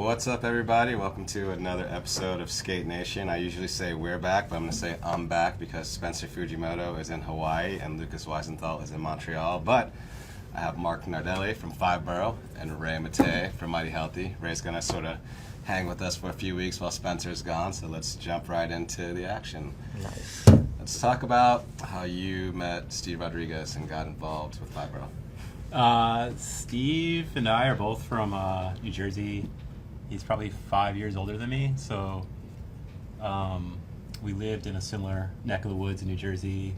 What's up, everybody? Welcome to another episode of Skatenation. I usually say we're back, but I'm going to say I'm back because Spencer Fujimoto is in Hawaii and Lucas Weisenthal is in Montreal. But I have Mark Nardelli from 5BORO and Ray Matei from Mighty Healthy. Ray's going to sort of hang with us for a few weeks while Spencer's gone, so let's jump right into the action. Nice. Let's talk about how you met Steve Rodriguez and got involved with 5BORO. Steve and I are both from New Jersey. He's probably 5 years older than me, so we lived in a similar neck of the woods in New Jersey.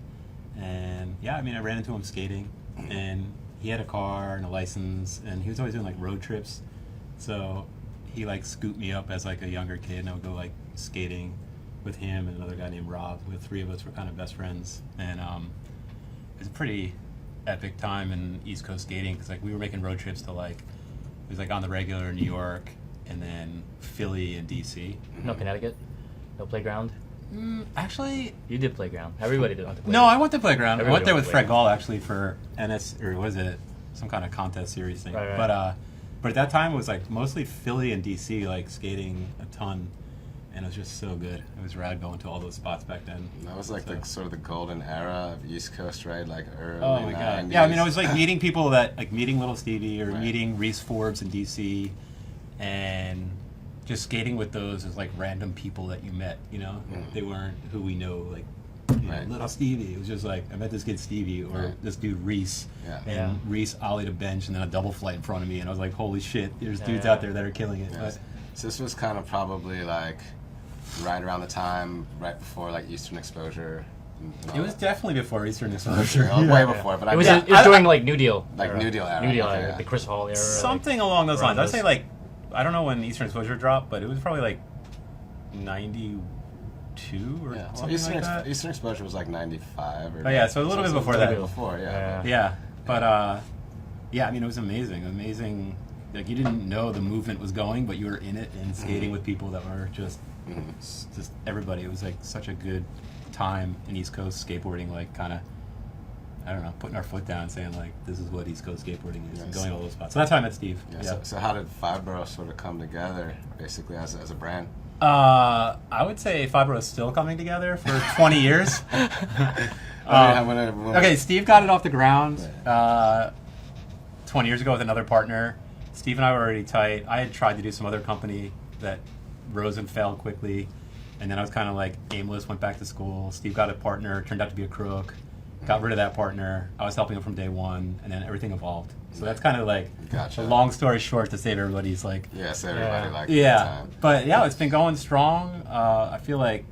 And yeah, I mean, I ran into him skating, and he had a car and a license, and he was always doing like road trips. So he like scooped me up as like a younger kid, and I would go like skating with him and another guy named Rob. The three of us were kind of best friends, and it was a pretty epic time in East Coast skating because like we were making road trips to like it was like on the regular New York and then Philly and DC. No Connecticut? No playground? Actually, You did playground. Everybody did on the playground. no, I went to playground. I went there with went to Fred Gall actually for NS or was it some kind of contest series thing? Right. But at that time it was like mostly Philly and DC like skating a ton. And it was just so good. It was rad going to all those spots back then. That was like the sort of the golden era of East Coast, right? Like early Oh my 90s. god! Yeah, I mean, I was like meeting people that like meeting Little Stevie or Right. meeting Reese Forbes in DC, and just skating with those as like random people that you met. You know, they weren't who we know. Like you know, Right. Little Stevie. It was just like I met this kid Stevie or Right. this dude Reese, Yeah. and Yeah. Reese ollied a bench and then a double flight in front of me, and I was like, holy shit! There's dudes Yeah. out there that are killing it. Yes. So this was kind of probably like right around the time, right before like Eastern Exposure. And all It was that. definitely before Eastern Exposure. Well, way before, but It was, I it was during like New Deal. Like era. New Deal era, New Deal okay, era, yeah. the Chris Hall era. Something along those lines. around I'd say like I don't know when Eastern Exposure dropped, but it was probably like 92 or yeah. So something like that. Eastern Exposure was like 95 or. Oh, yeah, so a little bit before a little that. bit before, yeah. Yeah, but yeah, I mean it was amazing. Like you didn't know the movement was going, but you were in it and skating with people that were just everybody. It was like such a good time in East Coast skateboarding. Like kind of, I don't know, putting our foot down, saying like this is what East Coast skateboarding is, and Yes. going to all those spots. So that's how I met Steve. Yeah. Yeah. So how did 5BORO sort of come together, basically as a brand? I would say 5BORO is still coming together for 20 years. Okay, Steve got it off the ground 20 years ago with another partner. Steve and I were already tight. I had tried to do some other company that rose and fell quickly, and then I was kind of like aimless, went back to school. Steve got a partner, turned out to be a crook, got rid of that partner. I was helping him from day one, and then everything evolved. So that's kind of like Gotcha. a long story short to save everybody's like Yes, everybody Yeah. liked yeah, that time. but yeah, it's been going strong. I feel like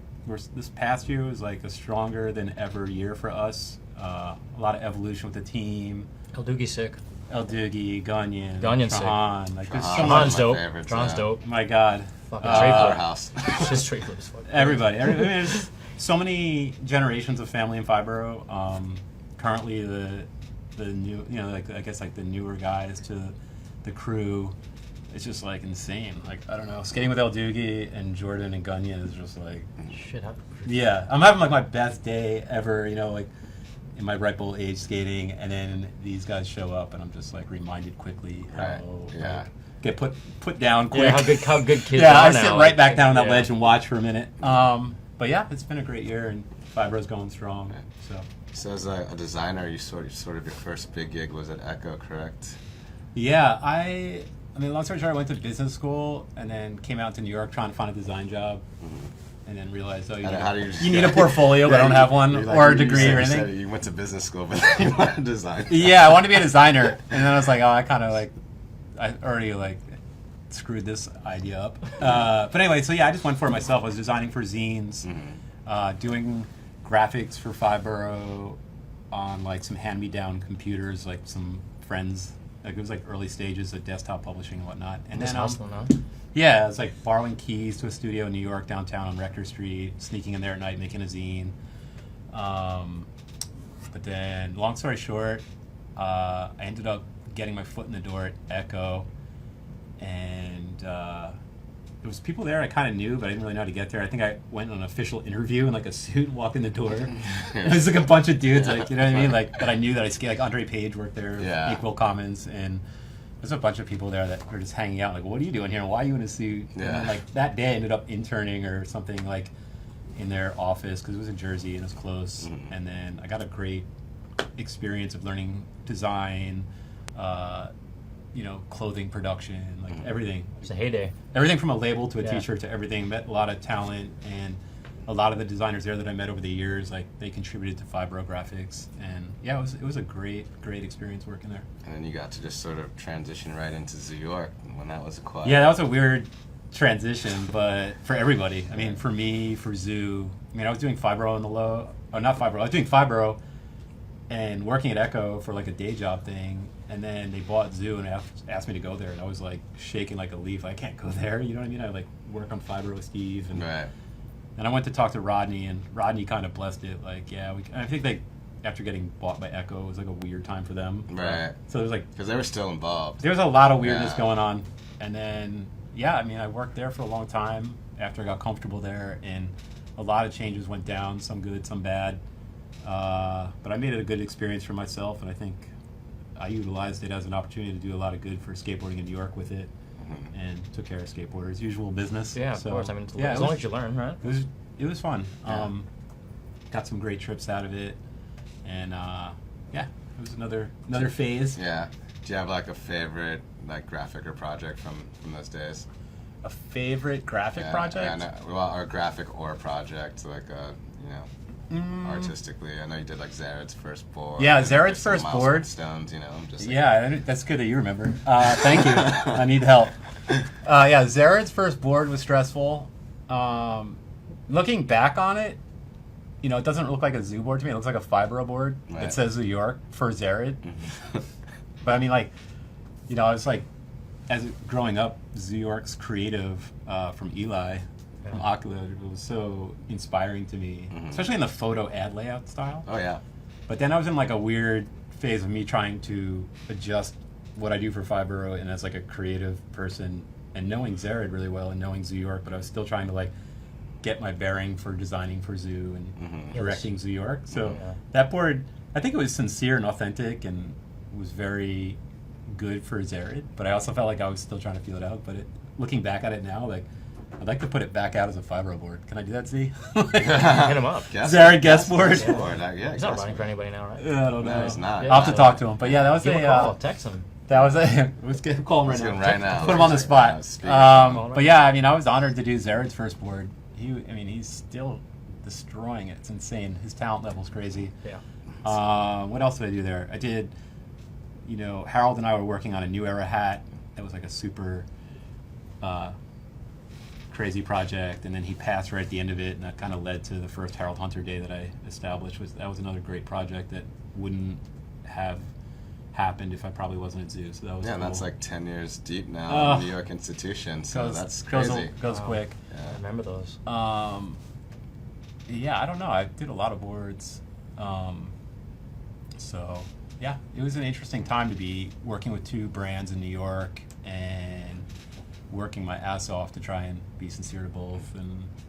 this past year was like a stronger than ever year for us. A lot of evolution with the team. El Doogie's sick. El Doogie, Gunyan, Gunyan's sick. Trahan. Like there's so Trahan's much. Tron's my dope. favorites, Tron's yeah. dope. My God, Fucking Our trade flip. house. Just straight flip as fuck. everybody. I mean, there's so many generations of family in 5BORO. Currently, the new, you know, like I guess like the newer guys to the crew. It's just like insane. Like I don't know, skating with El Doogie and Jordan and Gunyan is just like. Shit happened. Yeah, I'm having like my best day ever, you know, like in my ripe old age skating, and then these guys show up, and I'm just like reminded quickly how Right, yeah. like, get put down quick. Yeah, how good kids Yeah, are I now. sit right like, back down on that yeah. ledge and watch for a minute. But yeah, it's been a great year, and 5BORO's going strong. So So as a designer, you sort of your first big gig was at Echo, correct? yeah, I mean, long story short, I went to business school and then came out to New York trying to find a design job. And then realized, oh, How do you need a portfolio, but I don't have one, You're like- or a you degree said- or you said anything. You went to business school, but you want to design. Yeah, I wanted to be a designer, and then I was like, oh, I already like screwed this idea up. But anyway, so yeah, I just went for it myself. I was designing for zines, doing graphics for 5BORO on like some hand-me-down computers, like some friends. Like it was like early stages of desktop publishing and whatnot. And This then hustling, huh? yeah, it was like borrowing keys to a studio in New York downtown on Rector Street, sneaking in there at night, making a zine. But then, long story short, I ended up getting my foot in the door at Echo, and there was people there I kind of knew, but I didn't really know how to get there. I think I went on an official interview in like a suit, walked in the door. It was like a bunch of dudes, like, you know what I mean, like that I knew that I skate. Like Andre Page worked there, Yeah. Equal Commons, and there's a bunch of people there that were just hanging out. Like, what are you doing here? And why are you in a suit? Yeah. And then, like that day, I ended up interning or something like in their office because it was in Jersey and it was close. And then I got a great experience of learning design, clothing production, like everything. It's a heyday. Everything from a label to a Yeah. T-shirt to everything. Met a lot of talent, and a lot of the designers there that I met over the years, like they contributed to 5BORO graphics, and yeah, it was a great experience working there. And then you got to just sort of transition right into New York when that was acquired. Yeah, that was a weird transition, but for everybody. I mean, for me, for Zoo. I mean, I was doing 5BORO in the low, or not 5BORO. I was doing 5BORO and working at Echo for like a day job thing, and then they bought Zoo and asked me to go there, and I was like shaking like a leaf. I can't go there. You know what I mean? I like work on 5BORO with Steve, and Right. and I went to talk to Rodney, and Rodney kind of blessed it. Like, yeah, I think they, after getting bought by Echo, it was like a weird time for them. Right. So there was like, Because they were still involved. there was a lot of weirdness Yeah. going on. And then, yeah, I mean, I worked there for a long time after I got comfortable there, and a lot of changes went down, some good, some bad. But I made it a good experience for myself, and I think I utilized it as an opportunity to do a lot of good for skateboarding in New York with it. And took care of skateboarders, usual business. Yeah, So, of course. I mean, yeah, as it long was- as you learn, right? it was fun. Yeah. Got some great trips out of it, and yeah, it was another phase. Yeah. Do you have like a favorite like graphic or project from those days? A favorite graphic project? Yeah, no, well, or graphic or project, like artistically. I know you did like Zared's first board. Yeah, and Zared's some first milestone board. Stones, just like, Yeah, that's good that you remember. Thank you. I need help. Yeah, Zared's first board was stressful. Looking back on it, it doesn't look like a Zoo board to me. It looks like a 5BORO board. Right. It says New York for Zared. But I mean, like, I was like, growing up, New York's creative from Eli, from Oculus, it was so inspiring to me, especially in the photo ad layout style. Oh yeah. But then I was in like a weird phase of me trying to adjust what I do for 5BORO and as like a creative person, and knowing Zared really well and knowing New York, but I was still trying to like get my bearing for designing for Zoo and directing New York. So that board, I think it was sincere and authentic and was very good for Zared, but I also felt like I was still trying to feel it out. But looking back at it now, like, I'd like to put it back out as a 5BORO board. Can I do that, Z? Hit him up. Zared guest board. Guest board. Yeah, He's not guest running for board. anybody now, right? I don't know. No, he's not. I'll have to talk to him. But yeah, that was Give him a call. Text him. Let's call him Let's right get now. him right now. Put him on the spot. Speak. But yeah, I mean, I was honored to do Zared's first board. He's still destroying it. It's insane. His talent level's crazy. Yeah. What else did I do there? I did, Harold and I were working on a New Era hat. That was like a super crazy project, and then he passed right at the end of it, and that kind of led to the first Harold Hunter Day that I established. That was another great project that wouldn't have happened if I probably wasn't at Zoo. So that was Yeah, and cool. that's like 10 years deep now in New York institution, so that's crazy. Goes quick. I remember those. Yeah, I don't know. I did a lot of boards. So, yeah, it was an interesting time to be working with two brands in New York and working my ass off to try and be sincere to both.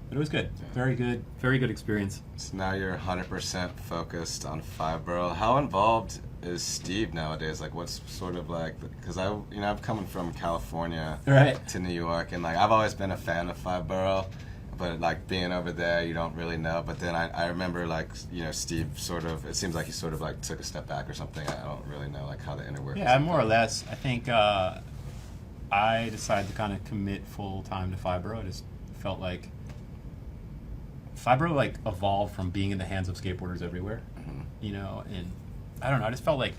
But it was good. Very good experience. So now you're 100% focused on 5BORO. How involved is Steve nowadays? Like, what's sort of like, because I'm coming from California Right. to New York, and like I've always been a fan of 5BORO, but like being over there, you don't really know. But then I remember like Steve it seems like he sort of like took a step back or something. I don't really know like how the inner workings. Yeah, more or less. I think I decided to kind of commit full time to 5BORO. I just felt like 5BORO like evolved from being in the hands of skateboarders everywhere, and I don't know. I just felt like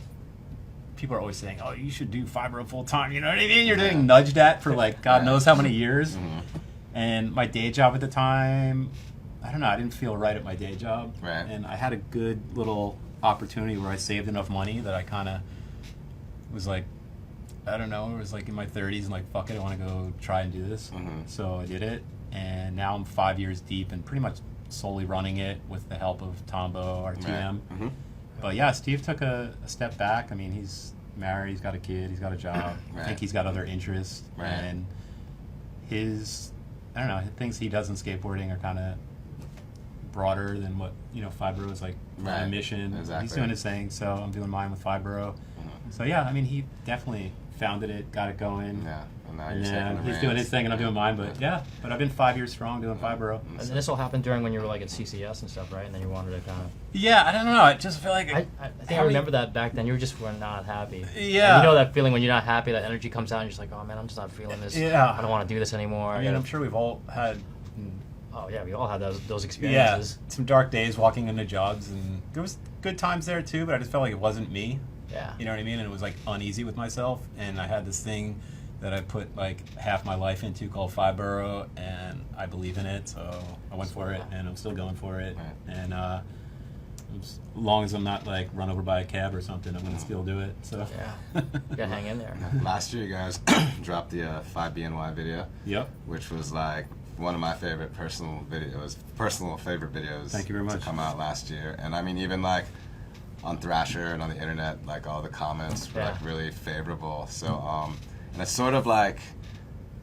people are always saying, "Oh, you should do 5BORO full time." You know what I mean? You're doing nudged at for like God knows how many years. And my day job at the time, I don't know. I didn't feel right at my day job, Right. and I had a good little opportunity where I saved enough money that I kind of was like, I don't know. It was like in my 30s, and like, fuck it, I want to go try and do this. So I did it, and now I'm 5 years deep and pretty much solely running it with the help of Tombo, our TM. Right. But yeah, Steve took a step back. I mean, he's married, he's got a kid, he's got a job. Right. I think he's got other interests. Right. And I don't know, things he does in skateboarding are kind of broader than what, 5BORO is like on a Right. mission. Exactly. He's doing his thing, so I'm doing mine with 5BORO. So yeah, I mean, he definitely founded it, got it going. Yeah, and now And you're taking the he's doing reins. his thing and I'm doing mine, but but I've been 5 years strong doing 5BORO. And this all happened during when you were like at CCS and stuff, right? And then you wanted to kind of. Yeah, I don't know. I just feel like I think I remember that back then. You were not happy. Yeah. And you know that feeling when you're not happy, that energy comes out, and you're just like, oh man, I'm just not feeling this. Yeah. I don't want to do this anymore. I mean, I'm sure we've all had Oh yeah, we all had those experiences. some dark days walking into jobs, and there was good times there too. But I just felt like it wasn't me. Yeah. You know what I mean? And it was like uneasy with myself, and I had this thing that I put like half my life into called 5BORO, and I believe in it, so I went for it, and I'm still going for it. Right. And as long as I'm not like run over by a cab or something, I'm gonna still do it. So Yeah. You gotta hang in there. Last year, you guys dropped the 5BNY video, Yep. which was like one of my favorite personal favorite videos. Thank you very much. To come out last year, and I mean even like on Thrasher and on the internet, like all the comments were like really favorable. So and it's sort of like,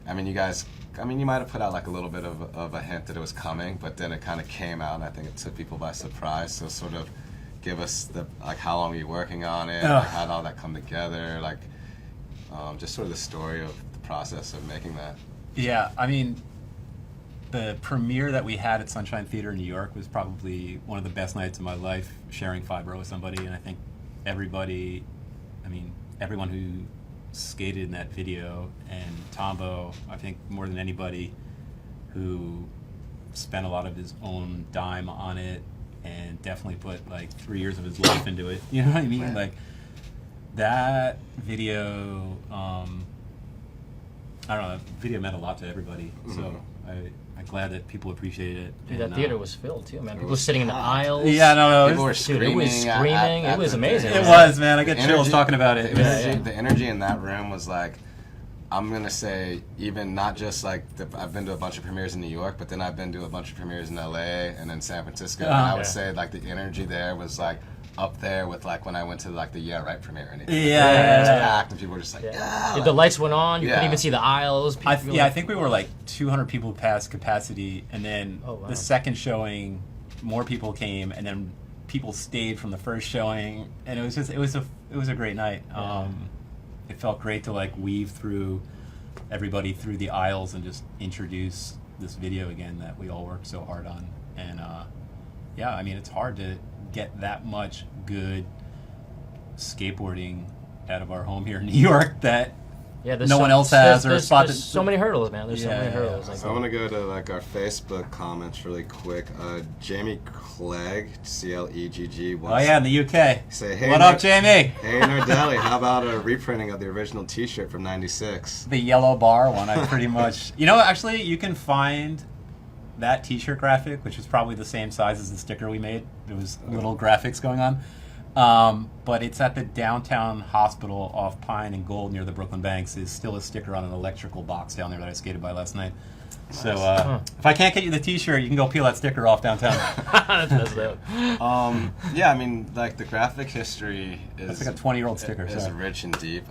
I mean, you guys, I mean, you might have put out like a little bit of a hint that it was coming, but then it kind of came out, and I think it took people by surprise. So sort of give us the like how long were you working on it, like, how did all that come together, like just sort of the story of the process of making that. Yeah, I mean, the premiere that we had at Sunshine Theater in New York was probably one of the best nights of my life, sharing 5BORO with somebody, and I think everybody, I mean, everyone who skated in that video, and Tombo, I think more than anybody, who spent a lot of his own dime on it, and definitely put like 3 years of his life into it. You know what I mean? Right. Like that video, I don't know, that video meant a lot to everybody. So I'm glad that people appreciated it. Dude, And, that theater was filled too, man. People were was sitting in the packed. aisles. Yeah, no, People were Dude, screaming. it was screaming. It was the amazing. thing. it was, man. I get The chills energy- talking about it. The energy in that room was like, I'm gonna say, even not just like I've been to a bunch of premieres in New York, but then I've been to a bunch of premieres in LA and then San Francisco. And I would say like the energy there was like up there with like when I went to like the Yeah Right premiere. And it was packed, and people were just like, yeah. The lights went on. You couldn't Yeah. even see the aisles. People were I like- think we were like 200 people past capacity, and then Oh, wow. the second showing, more people came, and then people stayed from the first showing, and it was a great night. It felt great to like weave through everybody through the aisles and just introduce this video again that we all worked so hard on. And yeah, I mean, it's hard to get that much good skateboarding out of our home here in New York that there's no so- one else has, or a there's spot there's that- so many hurdles, man. There's so Yeah, many yeah, hurdles. yeah. Like, So I want to go to like our Facebook comments really quick. Jamie Clegg, CLEGG. Oh yeah, in the UK. Say, hey, What up, Jamie? Hey Nardelli, how about a reprinting of the original T-shirt from '96? The yellow bar one, I pretty much... You know, actually, you can find that T-shirt graphic, which is probably the same size as the sticker we made. There was little graphics going on. But it's at the downtown hospital off Pine and Gold near the Brooklyn Banks. Is still a sticker on an electrical box down there that I skated by last night. So if I can't get you the T-shirt, you can go peel that sticker off downtown. That's messed up. Yeah, I mean, like the graphic history is It's like a 20-year-old sticker. is So. rich and deep.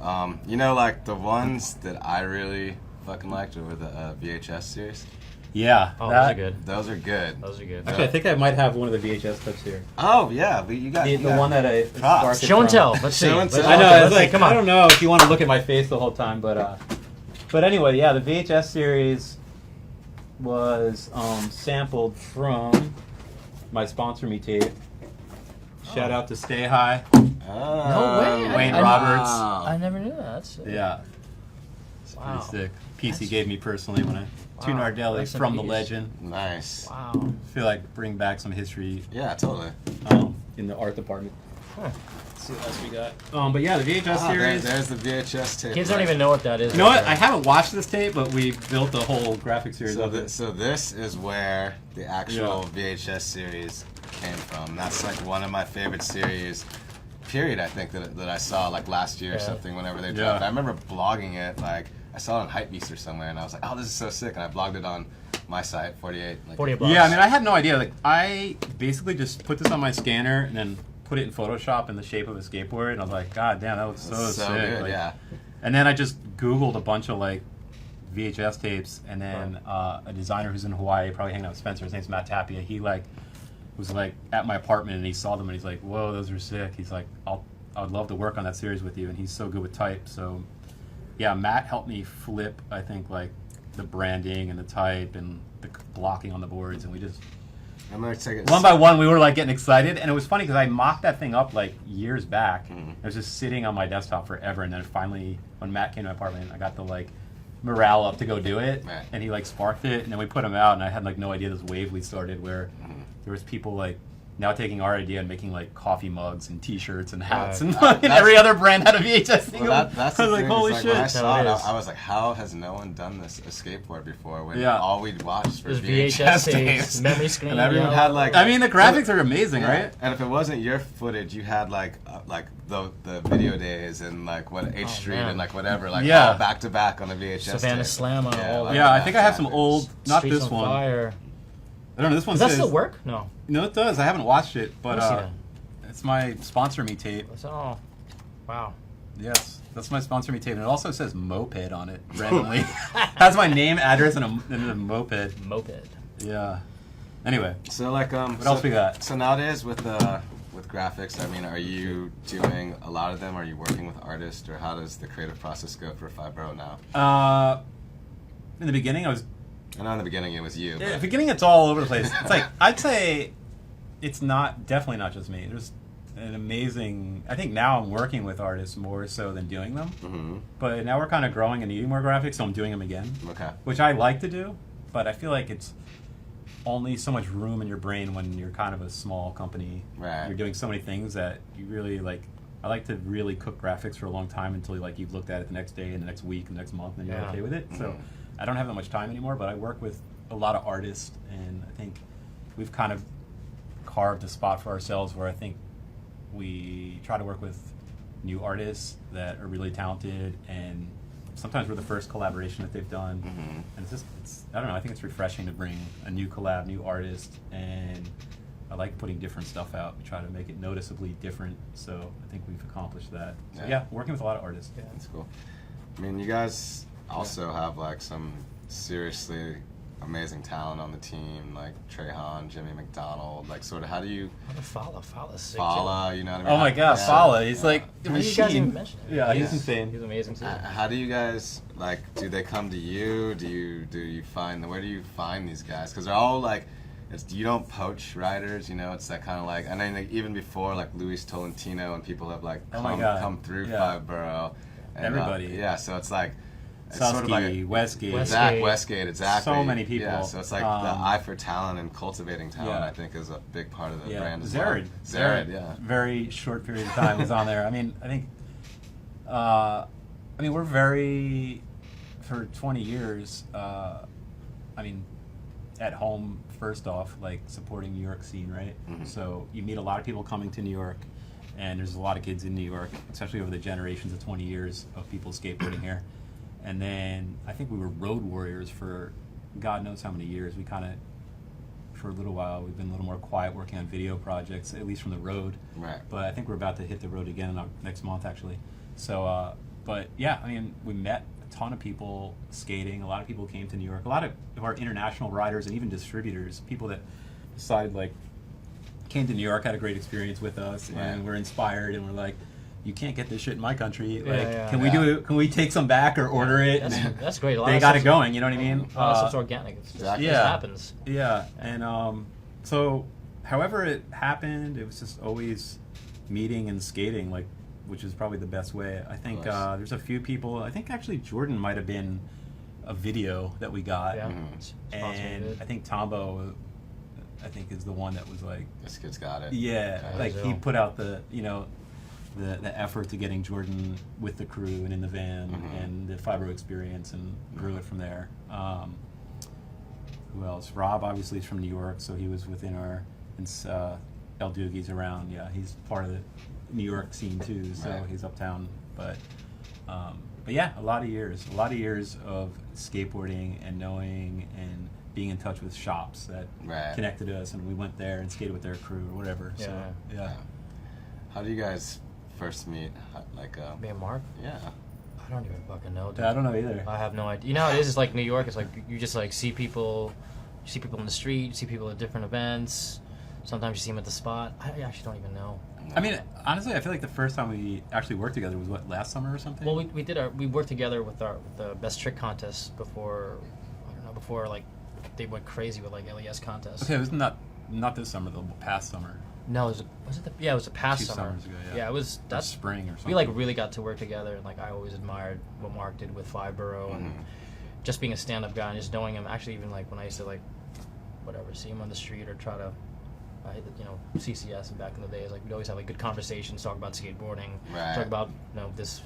You know, like the ones that I really fucking liked were the VHS series. Yeah. Oh, those are good. Those are good. Those are good. Actually, I think I might have one of the VHS clips here. Oh yeah, you got The you got- one that I Props. sparked it Show and from. tell. Let's see. Show and Let's- tell. I know. okay, I was let's see. like, Come I on. don't know if you want to look at my face the whole time, but anyway, yeah, the VHS series was sampled from my Sponsor Me tape. Shout out to Stay High. No way. Wayne I- Roberts. I never knew that. That's Yeah, it's Wow. pretty sick. PC gave me personally when I to Wow. Nardelli Rest in from the peace. legend. Nice. wow. I feel like bring back some history Yeah, totally. in the art department. Huh. Let's see what else we got. But yeah, the VHS series. There's the VHS tape. Kids don't right? even know what that is. You know what? I haven't watched this tape, but we built the whole graphic series So, of it. so this is where the actual VHS series came from. That's like one of my favorite series. Period. I think that I saw like last year or something. Whenever they dropped, it. I remember blogging it. Like I saw it on Hypebeast or somewhere, and I was like, "Oh, this is so sick!" And I blogged it on my site, 48. Like, 48 bucks. Yeah, I mean, I had no idea. Like, I basically just put this on my scanner and then put it in Photoshop in the shape of a skateboard, and I was like, God damn, that looks so sick. good. Like, Yeah. And then I just Googled a bunch of like VHS tapes, and then a designer who's in Hawaii, probably hanging out with Spencer. His name's Matt Tapia. He like was like at my apartment, and he saw them, and he's like, "Whoa, those are sick." He's like, "I would love to work on that series with you," and he's so good with type. So yeah, Matt helped me flip, I think, like the branding and the type and the blocking on the boards, and we just I'm gonna take it one by one we were like getting excited, and it was funny because I mocked that thing up like years back. It was just sitting on my desktop forever, and then finally when Matt came to my apartment, I got the like morale up to go do it, Right. and he like sparked it, and then we put him out, and I had like no idea this wave we started where there was people like now taking our idea and making like coffee mugs and T-shirts and hats, and every other brand had a VHS thing. That's I the was like, thing, holy is, like, shit! when I saw it, How it is. I was like, how has no one done this a skateboard before? When Yeah. all we'd watched was There's VHS VHS tapes, memory screen. and everyone you know? had like. I mean, the graphics are amazing, Yeah. right? And if it wasn't your footage, you had like the video days and like what H Street man. and like whatever, like Yeah. all back to back on the VHS. Savannah tape. Slammer, all like Yeah, I that think I have some backwards. old, not Streets this on one. Fire. I don't know. This one Does that says. still work? No. No, it does. I haven't watched it, but Let me see that. it's my sponsor me tape. Oh, wow. Yes, that's my sponsor me tape, and it also says moped on it randomly. Has my name, address, and a moped. Moped. Yeah. Anyway, So like what else we got? So nowadays with graphics, I mean, are you doing a lot of them? Are you working with artists, or how does the creative process go for 5BORO now? In the beginning, I was. I know in the beginning it was you. In the but- beginning, it's all over the place. It's like I'd say, it's definitely not just me. There's an amazing. I think now I'm working with artists more so than doing them. Mhm. But now we're kind of growing and needing more graphics, so I'm doing them again. Okay. Which I like to do, but I feel like it's only so much room in your brain when you're kind of a small company. Right. You're doing so many things that you really like. I like to really cook graphics for a long time until like you've looked at it the next day and the next week and the next month and you're Yeah. okay with it. So I don't have that much time anymore, but I work with a lot of artists, and I think we've kind of carved a spot for ourselves where I think we try to work with new artists that are really talented, and sometimes we're the first collaboration that they've done. And it's I don't know, I think it's refreshing to bring a new collab, new artist, and I like putting different stuff out. We try to make it noticeably different, so I think we've accomplished that. So yeah, working with a lot of artists. Yeah. That's cool. I mean, you guys also have like some seriously amazing talent on the team, like Trehan, Jimmy McDonald. Like, sort of, how do you Fala's sick. Fala? You know what I mean? Oh my God, Yeah. Fala! He's Yeah. like a How did you machine. guys even mention it? Yeah, he's Yeah. insane. He's amazing too. How do you guys like? Do they come to you? Do you find where do you find these guys? Because they're all like, you don't poach writers. You know, it's that kind of like. I mean, like, even before like Luis Tolentino and people have like Oh my God. come through Yeah. 5BORO. And, Everybody. yeah, so it's like. It's Susky, sort of like Westgate. Westgate, exactly. So many people. Yeah, so it's like the eye for talent and cultivating talent. Yeah. I think is a big part of the Yeah, brand as Zared. well. Zared, yeah. Very short period of time was on there. I mean, I think, we're very, for 20 years, I mean, at home, first off, like supporting New York scene, right? So you meet a lot of people coming to New York, and there's a lot of kids in New York, especially over the generations of 20 years of people skateboarding here. And then I think we were road warriors for God knows how many years. We kind of, for a little while, we've been a little more quiet working on video projects, at least from the road. Right. But I think we're about to hit the road again next month, actually. So, but yeah, I mean, we met a ton of people skating. A lot of people came to New York. A lot of our international riders and even distributors, people that decided, like, came to New York, had a great experience with us, and were inspired, and we're like, you can't get this shit in my country. Like, can we do it? Can we take some back or order it? That's great. A lot They of got it stuff's- going. You know what I mean? A lot of stuff's organic. It's just, Exactly. it just happens. Yeah, and so however it happened, it was just always meeting and skating, like, which is probably the best way. I think there's a few people. I think actually Jordan might have been a video that we got, Yeah. and I think Tombo, I think, is the one that was like, This kid's got it. yeah, Okay. like he put out the the effort to getting Jordan with the crew and in the van and the 5BORO experience, and grew it from there. Who else? Rob obviously is from New York, so he was within our. El Doogie's around. Yeah, he's part of the New York scene too, so Right. he's uptown. But yeah, a lot of years of skateboarding and knowing and being in touch with shops that connected us, and we went there and skated with their crew or whatever. Yeah. So yeah. How do you guys first meet? Like, Me and Mark? yeah. I don't even fucking know, dude. I don't know either. I have no idea. You know how it is? It's like New York. It's like you just like see people in the street, you see people at different events. Sometimes you see him at the spot. I actually don't even know. I mean, honestly, I feel like the first time we actually worked together was what, last summer or something? Well, we worked together with the best trick contest before, I don't know, before like they went crazy with like LES contests. Okay, it was not this summer, the past summer. No, it was the past 2 summer. summers ago, yeah. Yeah, it was That's spring or something. we like really got to work together, and like I always admired what Mark did with 5BORO and just being a stand-up guy and just knowing him. Actually, even like when I used to like whatever see him on the street or try to. CCS and back in the days, like we'd always have like good conversations, talk about skateboarding, talk about this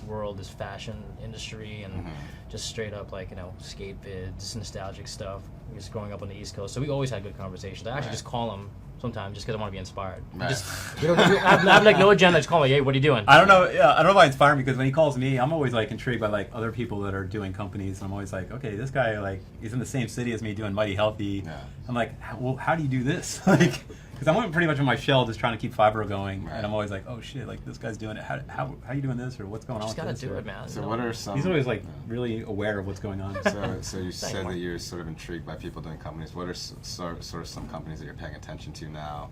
world, this fashion industry, and just straight up like skate vids, nostalgic stuff. Just growing up on the East Coast, so we always had good conversations. I actually just call him sometimes just because I want to be inspired. I have like no agenda. Just call me. Hey, what are you doing? I don't know. Yeah, I don't know why inspiring because when he calls me, I'm always like intrigued by like other people that are doing companies, and I'm always like, okay, this guy like he's in the same city as me doing Mighty Healthy. Yeah. I'm like, well, how do you do this? Like, because I'm pretty much in my shell just trying to keep 5BORO going, and I'm always like, oh shit, like this guy's doing it. How you doing this or what's going on? Just gotta do it, man. So what are some? He's always like really aware of what's going on. So you said that you're sort of intrigued by people doing companies. What are sort of some companies that you're paying attention to now?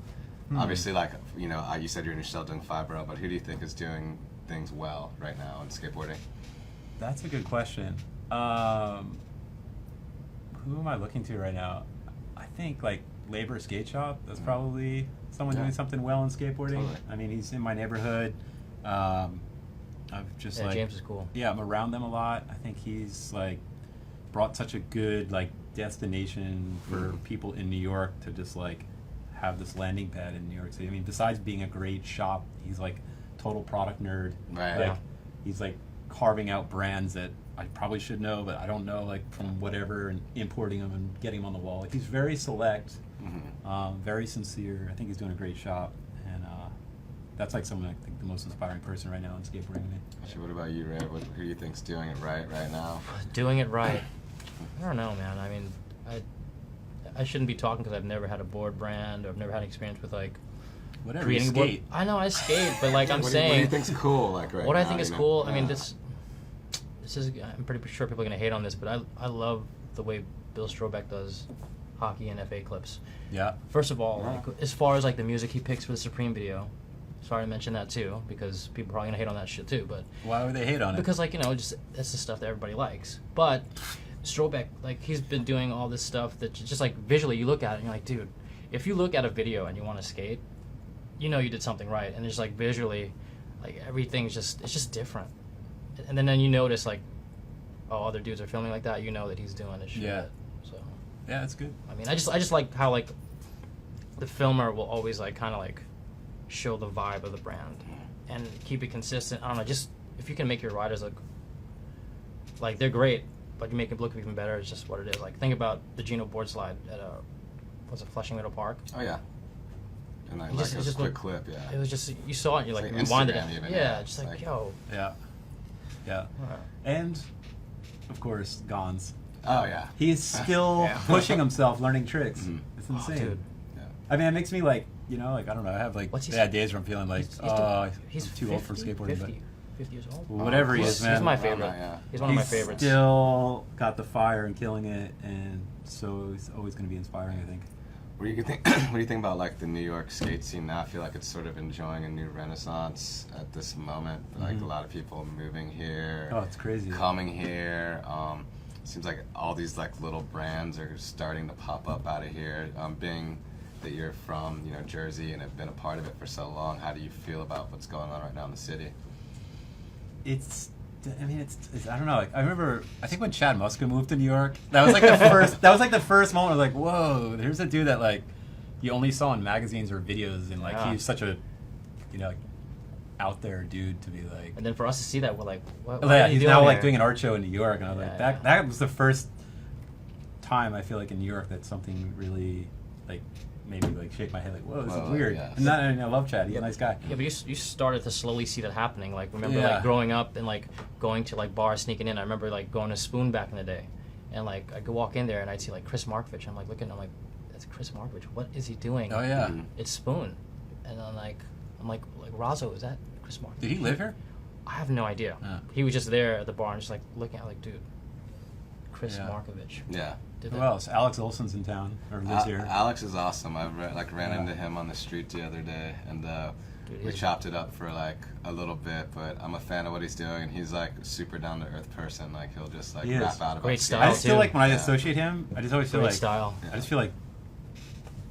Obviously, like you said you're in your shell doing 5BORO, but who do you think is doing things well right now in skateboarding? That's a good question. Who am I looking to right now? I think like Labor Skate Shop. That's probably someone doing something well in skateboarding. Totally. I mean, he's in my neighborhood. I've just James is cool. Yeah, I'm around them a lot. I think he's like brought such a good like destination for people in New York to just like have this landing pad in New York City. I mean, besides being a great shop, he's like total product nerd. Right. Like, he's like carving out brands that I probably should know, but I don't know, like from whatever, and importing them and getting them on the wall. Like he's very select, very sincere. I think he's doing a great shop, and that's like someone I think the most inspiring person right now in skateboarding to me. So what about you, Ray? Who do you think's doing it right now? Doing it right. I don't know, man. I mean, I shouldn't be talking because I've never had a board brand, or I've never had experience with like Whatever, creating you skate. I know I skate, but like I'm what saying, do you think's cool, like right what now? I think is cool. I mean, this is. I'm pretty sure people are gonna hate on this, but I love the way Bill Strobeck does hockey and FA clips. Yeah. First of all, like, as far as like the music he picks for the Supreme video, sorry to mention that too, because people are probably gonna hate on that shit too. But why would they hate on it? because like just that's the stuff that everybody likes. But Strobeck, like he's been doing all this stuff that just like visually you look at it and you're like, dude, if you look at a video and you want to skate, you know you did something right, and just like visually, like everything's it's just different. And then you notice like, oh, other dudes are filming like that. You know that he's doing his shit. Yeah. So yeah, that's good. I mean, I just like how like the filmer will always like kind of like show the vibe of the brand and keep it consistent. I don't know, just if you can make your riders look like they're great, but you make them look even better, it's just what it is. Like think about the Gino board slide at Flushing Meadow Park. Oh yeah. And I It like just- it this just quick looked- clip, yeah. It was just you saw it, and you like like rewinded Instagram it. even, Yeah, yeah. just It's like like- yo. Yeah. Yeah. And of course, Gons. Oh yeah. He's still pushing himself, learning tricks. It's insane. Dude. Yeah. I mean, it makes me like, like I don't know. I have like What's he bad say? days where I'm feeling like, He's I'm too old for 50, skateboarding. 50 years old. But whatever he is, man. He's my Around favorite. that, yeah. He's one of my He's favorites. Still got the fire and killing it, and so it's always going to be inspiring, I think. What do you think? What do you think about like the New York skate scene now? I feel like it's sort of enjoying a new renaissance at this moment. Like a lot of people moving here. Oh, it's crazy. Coming here. Seems like all these like little brands are starting to pop up out of here. Being that you're from Jersey and have been a part of it for so long, how do you feel about what's going on right now in the city? It's I don't know. Like, I remember, I think when Chad Muska moved to New York, that was like the first. That was like the first moment. I was like, whoa, there's a dude that like you only saw in magazines or videos, and like he's such a, like, out there dude to be like. And then for us to see that, we're like, what? Yeah, are you he's doing now here? like doing an art show in New York, and I was like, Yeah. that was the first time I feel like in New York that something really like made me like shake my head like, whoa, this is weird. yeah. And I love Chad. He's a nice guy. Yeah, but you started to slowly see that happening. Like, remember, Yeah. like, growing up and, like, going to, like, bars, sneaking in. I remember, like, going to Spoon back in the day. And, like, I could walk in there and I'd see, like, Chris Markovich. I'm, like, looking, I'm like, that's Chris Markovich. What is he doing? Oh yeah. It's Spoon. And I'm like, Razzo, is that Chris Markovich? Did he live here? I have no idea. He was just there at the bar and just, like, looking at, like, dude, Chris Yeah. Markovich. Yeah. Did Who that. else? Alex Olson's in town, or lives here. Alex is awesome. I ran Yeah. into him on the street the other day, and Dude, we he's- chopped it up for like a little bit. But I'm a fan of what he's doing, and he's like a super down to earth person. Like he'll just like He is. rap out about Great skating. I style, just feel too. like when I Yeah. associate him, I just always feel Great like style. I just feel like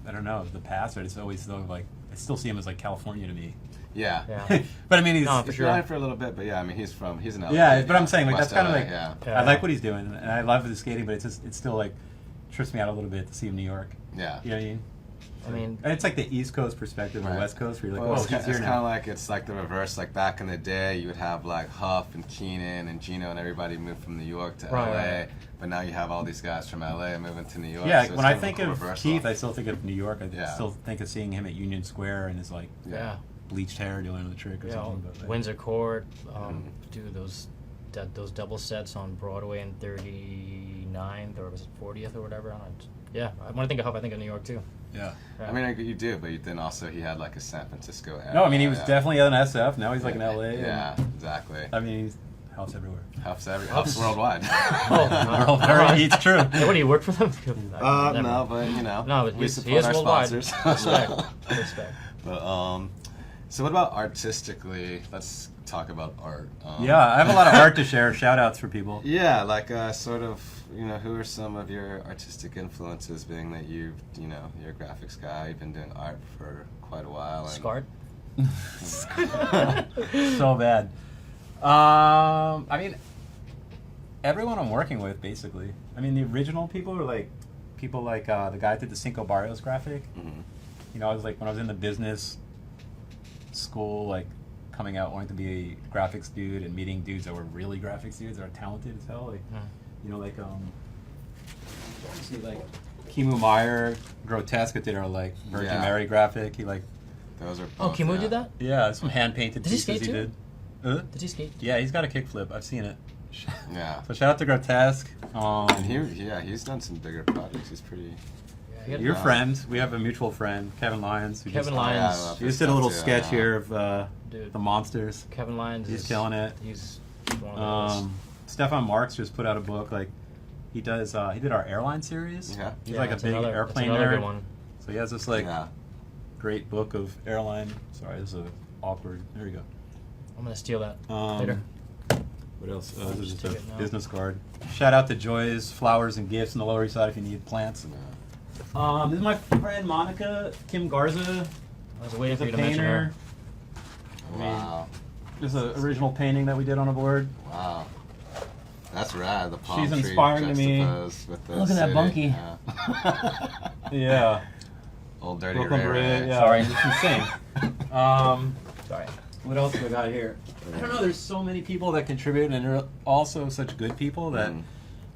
I don't know the past. I just always feel like I still see him as like California to me. Yeah. Yeah. But I mean, he's No, for He's sure. been on it for a little bit, but yeah, I mean, he's an LA. yeah. kid, But I'm saying like West that's kind of LA, like yeah. Yeah. I like what he's doing, and I love his skating, but it's still like trips me out a little bit to see him in New York. Yeah. You know what I mean? I mean, And it's like the East Coast perspective or Right. West Coast, where you're like, Well, oh, it's he's here kind now. of like it's like the reverse. Like back in the day, you would have like Huff and Keenan and Gino and everybody moved from New York to Right, LA. right. But now you have all these guys from LA moving to New York. Yeah, so it's when I kind think a cool of reversal. Keith, I still think of New York. I Yeah. still think of seeing him at Union Square and his like yeah. bleached hair doing the trick or Yeah, something. But, like, Windsor Court, Mm-hmm. do those double sets on Broadway in 39th or was it 40th or whatever. Yeah, when I think of Huff, I think of New York too. yeah. I mean, you do, but then also he had like a San Francisco era. No, I mean he was yeah. definitely at an SF. Now he's like in LA. and- Yeah, exactly. I mean he's Huff's everywhere. Huff's worldwide. Oh, It's true. Yeah, what do you work for them? Never. No, but you know, No, but we he support is our worldwide. sponsors. Respect. But so what about artistically? Let's talk about art. Yeah, I have a lot of art to share. Shout outs for people. Yeah, like sort of, who are some of your artistic influences? Being that you're a graphics guy, you've been doing art for quite a while. And Scarred? So bad. I mean, everyone I'm working with, basically. I mean, the original people are like people like the guy that did the Cinco Barrios graphic. Mhm. I was like when I was in the business school, like coming out wanting to be a graphics dude and meeting dudes that were really graphics dudes that are talented as hell. Like, see, like Kimu Meyer, Grotesque, that did our like Virgin Yeah. Mary graphic. He like, Those are Oh, both, Kimu yeah. did that? yeah, some hand painted Does he pieces skate he too? did. Did he skate? Yeah, he's got a kickflip. I've seen it. Yeah. So shout out to Grotesque. And he's done some bigger projects. He's pretty. Yeah, Your friend, we have a mutual friend, Kevin Lyons. Who Kevin just, Lyons. I love He his just did a little stuff, too, sketch yeah. here of Dude. the monsters. Kevin Lyons He's is killing it. He's one of those. Stefan Marks just put out a book. Like he does. He did our airline series. Yeah. He's Yeah, like a that's big another- airplane that's another nerd. good one. So he has this like Yeah. great book of airline. Sorry, this is awkward. There you go. I'm gonna steal that Um, later. What else? I'll This is just just take a it now. business card. Shout out to Joy's Flowers and Gifts in the Lower East Side if you need plants. This is my friend Monica Kim Garza. I was waiting She's for a you to mention her. painter. Wow. This is an original painting that we did on a board. Wow. That's rad. The palm She's tree inspiring to me. juxtaposed with the Look at that city. bunkie. Yeah. Yeah. Old dirty Brooklyn Ray Bridge. Ray. Yeah, Sorry. it's insane. Sorry. What else do I got here? I don't know. There's so many people that contribute, and they're also such good people that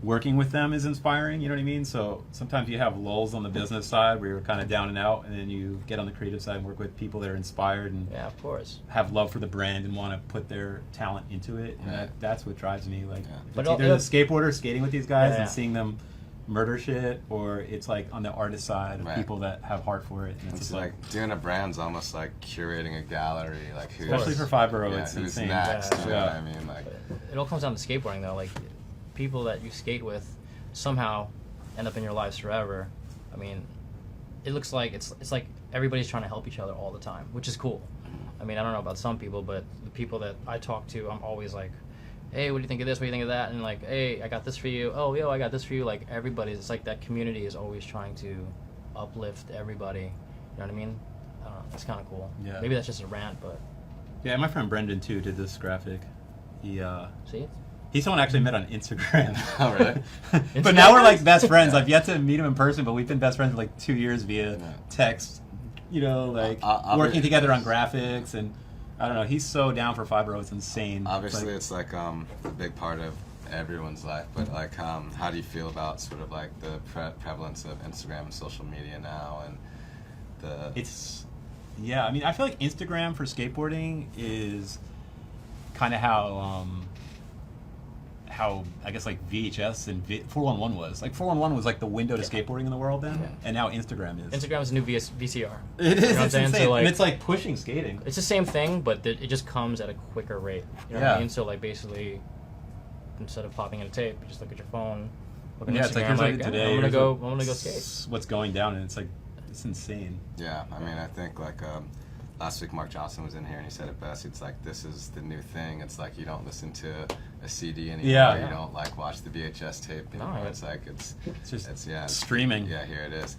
working with them is inspiring. You know what I mean? So sometimes you have lulls on the business side where you're kind of down and out, and then you get on the creative side and work with people that are inspired and Yeah, of course. have love for the brand and want to put their talent into it. And Right. that's what drives me. Like, Yeah. it's But either it'll- the skateboarder skating with these guys Yeah. and seeing them murder shit, or it's like on the artist side of Right. people that have heart for it. And it's It's just like doing a brand's almost like curating a gallery, like who's especially for 5BORO, yeah, it's who's insane. next. Yeah. You know what I mean? Like, It all comes down to skateboarding though. Like people that you skate with somehow end up in your lives forever. I mean, it looks like it's like everybody's trying to help each other all the time, which is cool. I mean, I don't know about some people, but the people that I talk to, I'm always like, hey, what do you think of this? What do you think of that? And like, hey, I got this for you. Oh, yo, I got this for you. Like everybody's, it's like that community is always trying to uplift everybody. You know what I mean? I don't know. It's kind of cool. Yeah. Maybe that's just a rant, but Yeah, my friend Brendan too did this graphic. He see? he's someone I actually met on Instagram. Oh, really? But now we're Instagram? like best friends. I've yet to meet him in person, but we've been best friends for like 2 years via Yeah. text. Like I'll working be- together on graphics, and I don't know. He's so down for 5BORO. It's insane. Obviously, It's like, it's like a big part of everyone's life. But like, how do you feel about sort of like the prevalence of Instagram and social media now, and the yeah. I mean, I feel like Instagram for skateboarding is kind of how I guess like VHS and 411 was. Like 411 was like the window to skateboarding in the world then, Yeah. and now Instagram is. Instagram's a new VCR. It is. You know what I'm It's saying? insane. So, like, and it's like pushing skating. it's the same thing, but it just comes at a quicker rate. You know what Yeah. I mean? So like basically, instead of popping in a tape, you just look at your phone, look on Yeah, it's like Instagram, here's like, like yeah, today. I'm gonna here's go. what- I'm gonna go skate. What's going down, and it's like it's insane. Yeah, I mean, I think like last week Mark Johnson was in here and he said it best. It's like this is the new thing. It's like you don't listen to a CD anymore. Yeah. You don't like watch the VHS tape anymore. No, It's like it's just it's streaming. Yeah, here it is.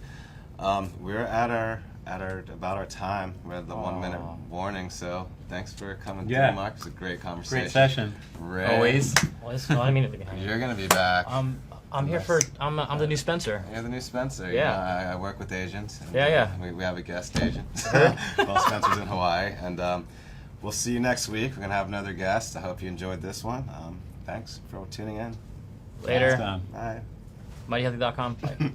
We're at our about our time. We're at the 1 minute warning. So thanks for coming Yeah. through, Mark. It's a great conversation. Great session. Ray, Always. Well, I didn't mean to be hanging. You're gonna be back. I'm here for. I'm the new Spencer. You're the new Spencer. Yeah. You know, I work with agents. And, Yeah. We have a guest agent. Well, Spencer's in Hawaii, and we'll see you next week. We're gonna have another guest. I hope you enjoyed this one. Thanks for tuning in. Later. Next time. Bye. MightyHealthy.com. Bye.